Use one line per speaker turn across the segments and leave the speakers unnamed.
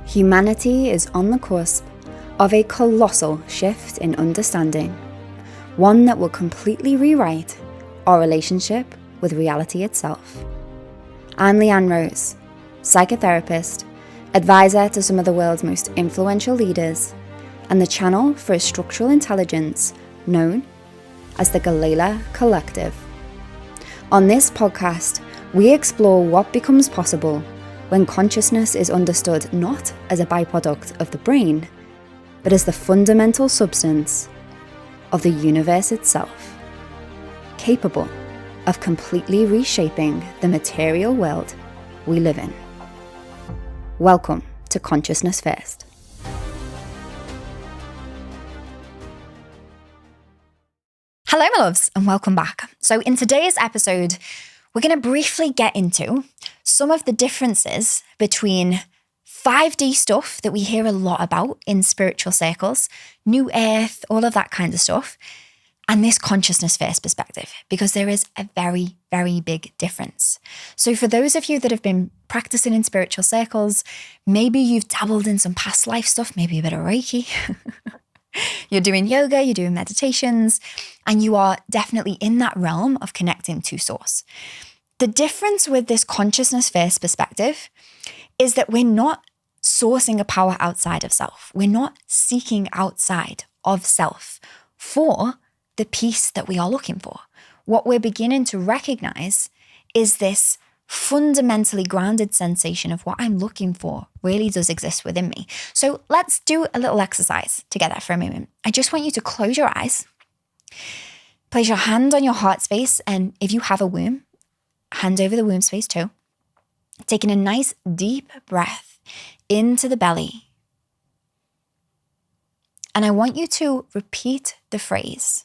Humanity is on the cusp of a colossal shift in understanding, one that will completely rewrite our relationship with reality itself. I'm Leanne Rose, psychotherapist, advisor to some of the world's most influential leaders, and the channel for a structural intelligence known as the Galila Collective. On this podcast, we explore what becomes possible when consciousness is understood not as a byproduct of the brain, but as the fundamental substance of the universe itself, capable of completely reshaping the material world we live in. Welcome to Consciousness First.
Hello, my loves, and welcome back. So in today's episode, we're going to briefly get into some of the differences between 5D stuff that we hear a lot about in spiritual circles, New Earth, all of that kind of stuff, and this consciousness first perspective, because there is a very, very big difference. So for those of you that have been practicing in spiritual circles, maybe you've dabbled in some past life stuff, maybe a bit of Reiki. You're doing yoga, you're doing meditations, and you are definitely in that realm of connecting to source. The difference with this consciousness first perspective is that we're not sourcing a power outside of self. We're not seeking outside of self for the peace that we are looking for. What we're beginning to recognize is this fundamentally grounded sensation of what I'm looking for really does exist within me. So let's do a little exercise together for a moment. I just want you to close your eyes, place your hand on your heart space, and if you have a womb, hand over the womb space too. Taking a nice deep breath into the belly. And I want you to repeat the phrase,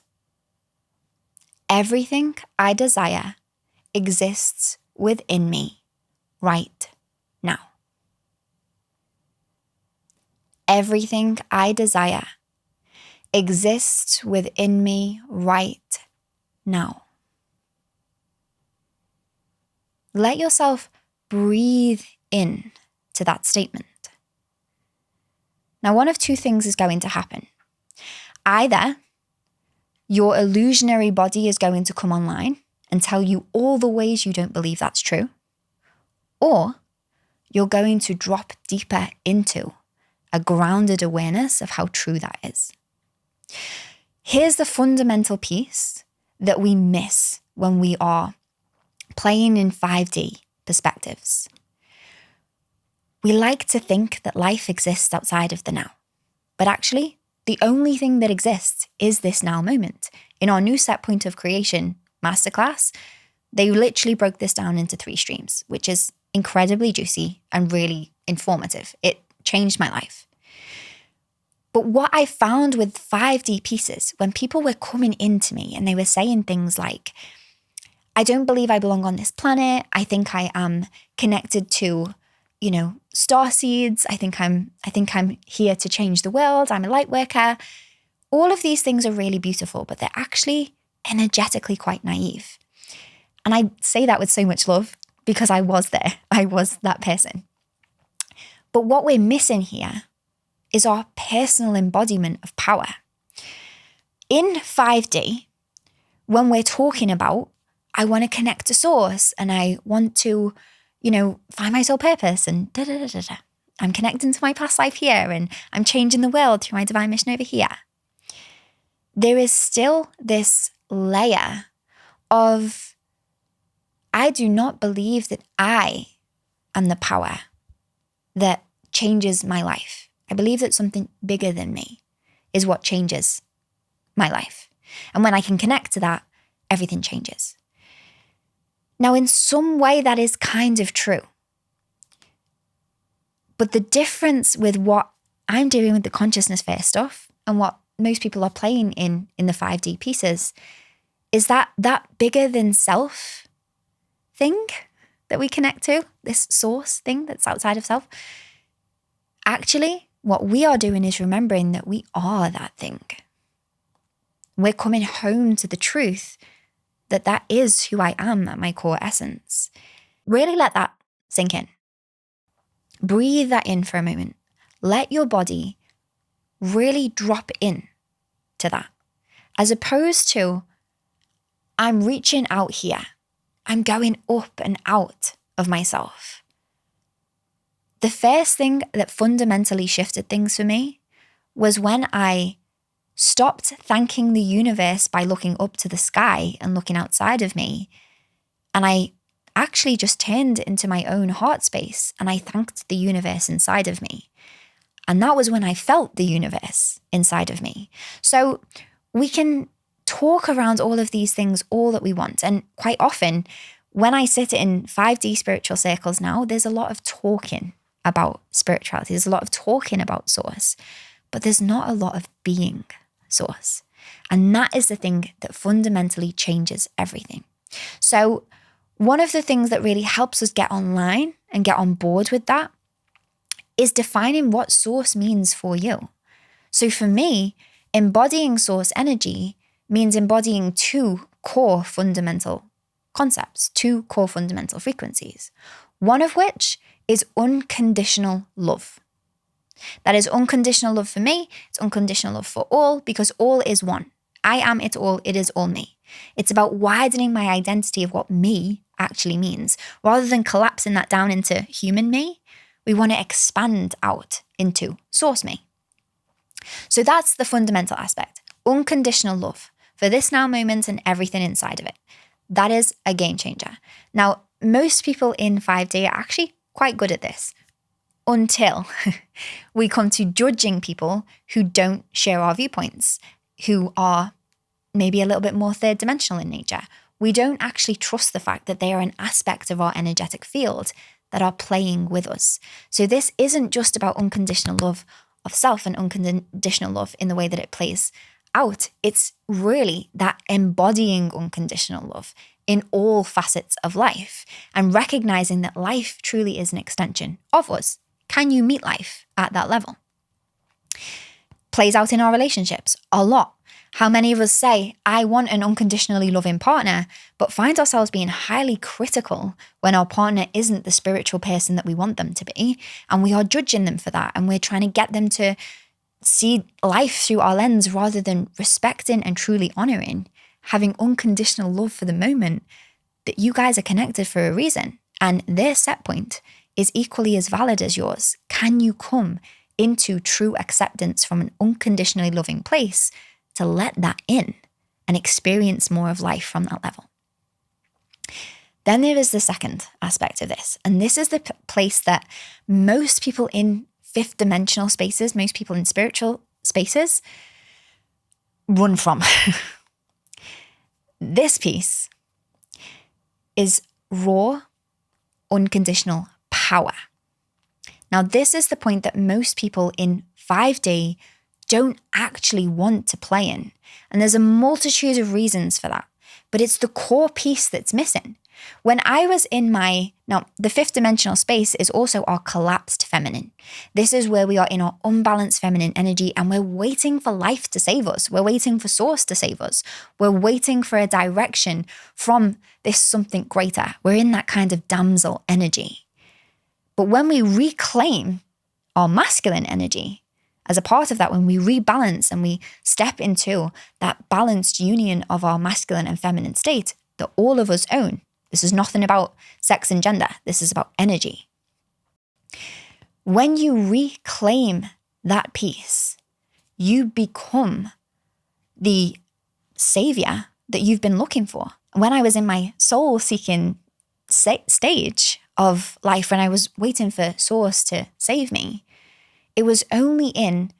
everything I desire exists within me right now. Everything I desire exists within me right now. Let yourself breathe in to that statement. Now, one of two things is going to happen. Either your illusionary body is going to come online and tell you all the ways you don't believe that's true, or you're going to drop deeper into a grounded awareness of how true that is. Here's the fundamental piece that we miss when we are playing in 5D perspectives. We like to think that life exists outside of the now, but actually, the only thing that exists is this now moment. In our new set point of creation masterclass, they literally broke this down into 3 streams, which is incredibly juicy and really informative. It changed my life. But what I found with 5D pieces, when people were coming into me and they were saying things like, I don't believe I belong on this planet. I think I am connected to, star seeds. I think I'm here to change the world. I'm a light worker. All of these things are really beautiful, but they're actually energetically quite naive. And I say that with so much love because I was there. I was that person. But what we're missing here is our personal embodiment of power. In 5D, when we're talking about, I want to connect to source and I want to, find my soul purpose and da-da-da-da-da. I'm connecting to my past life here and I'm changing the world through my divine mission over here. There is still this layer of, I do not believe that I am the power that changes my life. I believe that something bigger than me is what changes my life. And when I can connect to that, everything changes. Now, in some way, that is kind of true. But the difference with what I'm doing with the consciousness first stuff and what most people are playing in the 5D pieces is that bigger than self thing that we connect to, this source thing that's outside of self. Actually, what we are doing is remembering that we are that thing. We're coming home to the truth that is who I am at my core essence. Really let that sink in. Breathe that in for a moment. let your body really drop in to that, as opposed to, I'm reaching out here. I'm going up and out of myself. The first thing that fundamentally shifted things for me was when I stopped thanking the universe by looking up to the sky and looking outside of me. And I actually just turned into my own heart space and I thanked the universe inside of me. And that was when I felt the universe inside of me. So we can talk around all of these things all that we want. And quite often, when I sit in 5D spiritual circles now, there's a lot of talking about spirituality. There's a lot of talking about source, but there's not a lot of being source. And that is the thing that fundamentally changes everything. So one of the things that really helps us get online and get on board with that is defining what source means for you. So for me, embodying source energy means embodying two core fundamental concepts, two core fundamental frequencies, one of which is unconditional love. That is unconditional love for me. It's unconditional love for all, because all is one. I am it all. It is all me. It's about widening my identity of what me actually means. Rather than collapsing that down into human me, we want to expand out into source me. So that's the fundamental aspect. Unconditional love for this now moment and everything inside of it. That is a game changer. Now, most people in 5D are actually quite good at this until we come to judging people who don't share our viewpoints, who are maybe a little bit more third dimensional in nature. We don't actually trust the fact that they are an aspect of our energetic field that are playing with us. So this isn't just about unconditional love of self and unconditional love in the way that it plays out. It's really that embodying unconditional love in all facets of life and recognizing that life truly is an extension of us. Can you meet life at that level? Plays out in our relationships a lot. How many of us say, I want an unconditionally loving partner, but find ourselves being highly critical when our partner isn't the spiritual person that we want them to be, and we are judging them for that, and we're trying to get them to see life through our lens rather than respecting and truly honoring, having unconditional love for the moment that you guys are connected for a reason, and their set point is equally as valid as yours. Can you come into true acceptance from an unconditionally loving place to let that in and experience more of life from that level? Then there is the second aspect of this. And this is the place that most people in fifth dimensional spaces, most people in spiritual spaces run from. This piece is raw, unconditional power. Now, this is the point that most people in 5D don't actually want to play in. And there's a multitude of reasons for that, but it's the core piece that's missing. When I was in now the fifth dimensional space is also our collapsed feminine. This is where we are in our unbalanced feminine energy and we're waiting for life to save us. We're waiting for source to save us. We're waiting for a direction from this something greater. We're in that kind of damsel energy. But when we reclaim our masculine energy, as a part of that, when we rebalance and we step into that balanced union of our masculine and feminine state that all of us own, this is nothing about sex and gender. This is about energy. When you reclaim that piece, you become the savior that you've been looking for. When I was in my soul-seeking stage of life, when I was waiting for source to save me, it was only in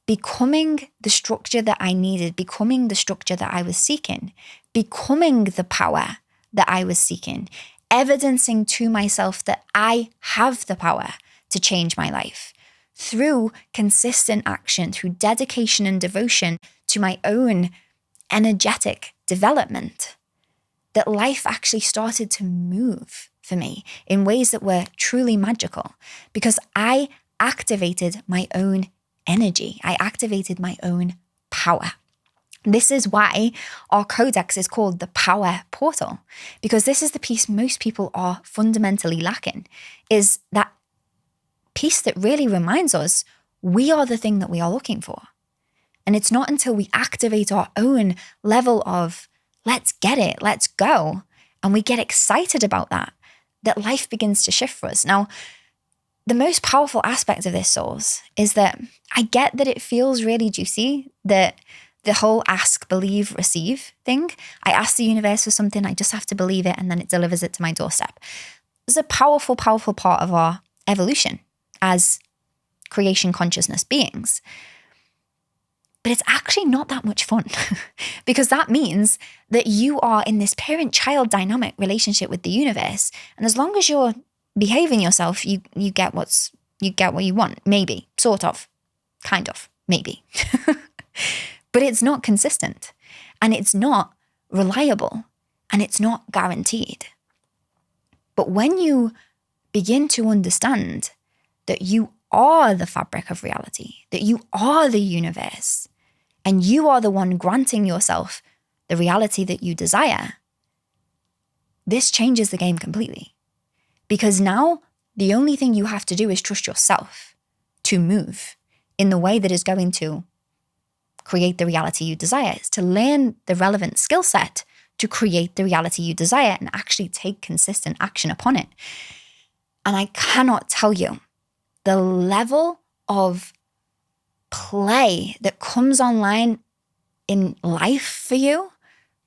becoming the structure that I needed, becoming the structure that I was seeking, becoming the power that I was seeking, evidencing to myself that I have the power to change my life through consistent action, through dedication and devotion to my own energetic development, that life actually started to move for me in ways that were truly magical because I activated my own energy. I activated my own power. This is why our codex is called the power portal, because this is the piece most people are fundamentally lacking, is that piece that really reminds us we are the thing that we are looking for. And it's not until we activate our own level of let's get it, let's go, and we get excited about that, that life begins to shift for us. Now, the most powerful aspect of this, souls, is that I get that it feels really juicy, that the whole ask, believe, receive thing. I ask the universe for something, I just have to believe it, and then it delivers it to my doorstep. It's a powerful, powerful part of our evolution as creation consciousness beings. But it's actually not that much fun because that means that you are in this parent-child dynamic relationship with the universe. And as long as you're behaving yourself, you get what you want. Maybe, sort of, kind of, maybe. But it's not consistent, and it's not reliable, and it's not guaranteed. But when you begin to understand that you are the fabric of reality, that you are the universe, and you are the one granting yourself the reality that you desire, this changes the game completely. Because now the only thing you have to do is trust yourself to move in the way that is going to create the reality you desire. It's to learn the relevant skill set to create the reality you desire and actually take consistent action upon it. And I cannot tell you the level of play that comes online in life for you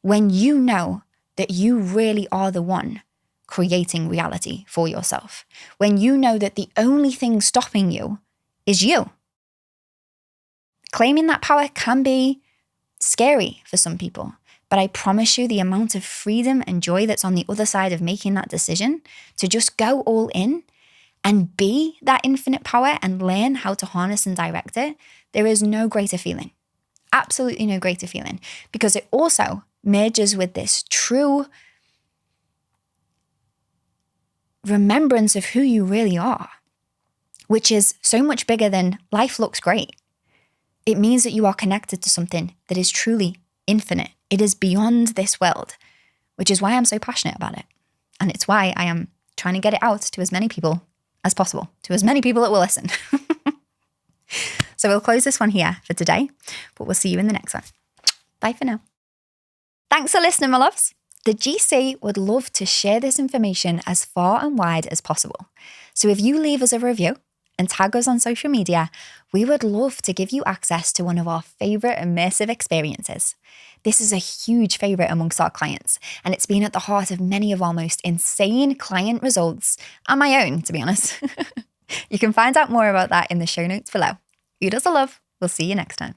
when you know that you really are the one creating reality for yourself. When you know that the only thing stopping you is you. Claiming that power can be scary for some people, but I promise you the amount of freedom and joy that's on the other side of making that decision to just go all in and be that infinite power and learn how to harness and direct it, there is no greater feeling. Absolutely no greater feeling, because it also merges with this true remembrance of who you really are, which is so much bigger than life looks great. It means that you are connected to something that is truly infinite. It is beyond this world, which is why I'm so passionate about it. And it's why I am trying to get it out to as many people as possible, to as many people that will listen. So we'll close this one here for today, but we'll see you in the next one. Bye for now. Thanks for listening, my loves. The GC would love to share this information as far and wide as possible. So if you leave us a review and tag us on social media, we would love to give you access to one of our favorite immersive experiences. This is a huge favorite amongst our clients, and it's been at the heart of many of our most insane client results, and my own, to be honest. You can find out more about that in the show notes below. You does a love. We'll see you next time.